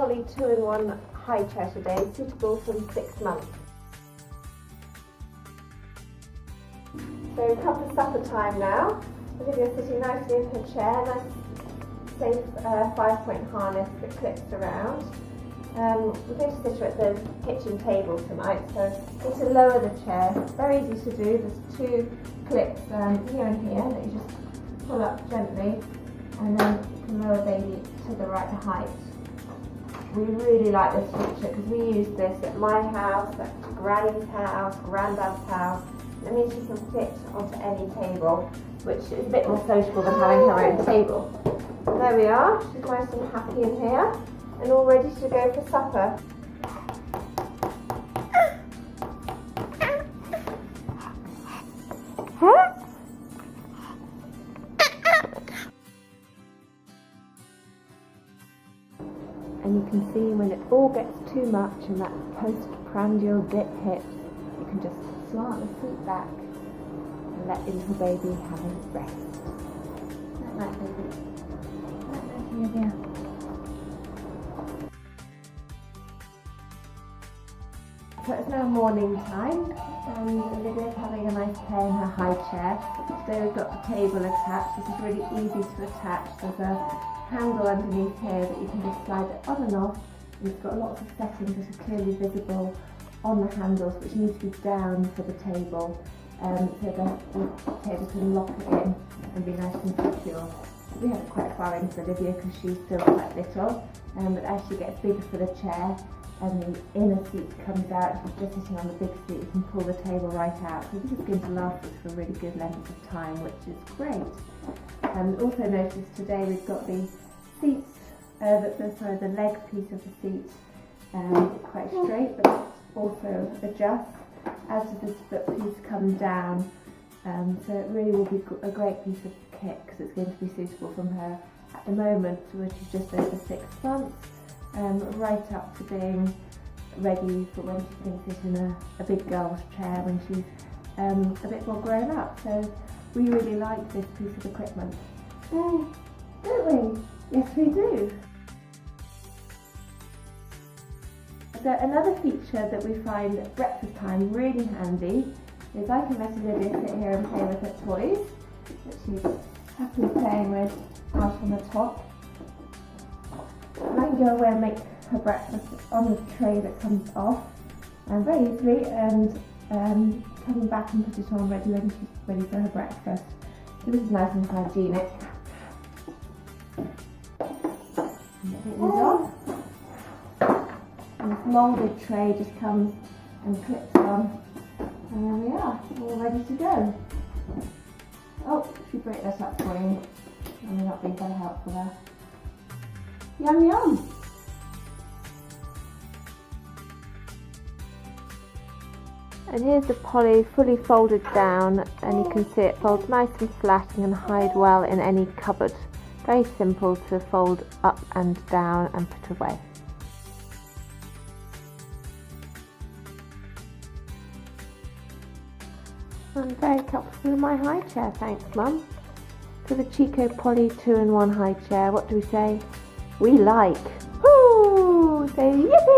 Polly 2-in-1 high chair today, suitable from 6 months. So come for supper time now. Olivia's sitting nicely in her chair, nice safe 5-point harness that clips around. We're going to sit her at the kitchen table tonight, so I'm going to lower the chair. It's very easy to do. There's 2 clips here and here that you just pull up gently, and then you can lower baby to the right height. We really like this feature because we use this at my house, at Granny's house, Granddad's house. It means she can fit onto any table, which is a bit more sociable than having her own table. There we are, she's nice and happy in here and all ready to go for supper. And you can see when it all gets too much and that postprandial dip hips, you can just slant the seat back and let little baby have a rest. Like that, baby. Like that, Olivia. So it's now morning time and Olivia's having a nice play in her high chair. Today we've got the table attached. This is really easy to attach. There's a handle underneath here that you can just slide it on and off. And it's got lots of settings that are clearly visible on the handles, which need to be down for the table, so the table can lock it in and be nice and secure. We have it quite far in for Olivia because she's still quite little, but as she gets bigger for the chair and the inner seat comes out, she's just sitting on the big seat, you can pull the table right out. So this is going to last us for a really good length of time, which is great. And also notice today we've got the seats, the leg piece of the seat quite straight, but also adjust as does this foot piece come down. So it really will be a great piece of kit because it's going to be suitable from her at the moment, which is just over 6 months, right up to being ready for when she's going to sit in a big girl's chair when she's a bit more grown up. So we really like this piece of equipment. Don't we? Yes, we do. So another feature that we find at breakfast time really handy is I can let Olivia sit here and play with her toys that she's happily playing with out on the top. And I can go away and make her breakfast on the tray that comes off very easily, and coming back and put it on ready when she's ready for her breakfast. So this is nice and hygienic. Take these off. And this moulded tray just comes and clips on, and there we are, all ready to go. Oh, she break that up for you. I'm not being very helpful there. Yum yum! And here's the Polly fully folded down, and you can see it folds nice and flat and can hide well in any cupboard. Very simple to fold up and down and put away. I'm very comfortable in my high chair, thanks Mum. For the Chicco Polly 2-in-1 high chair, what do we say? We like. Woo! Say yippee!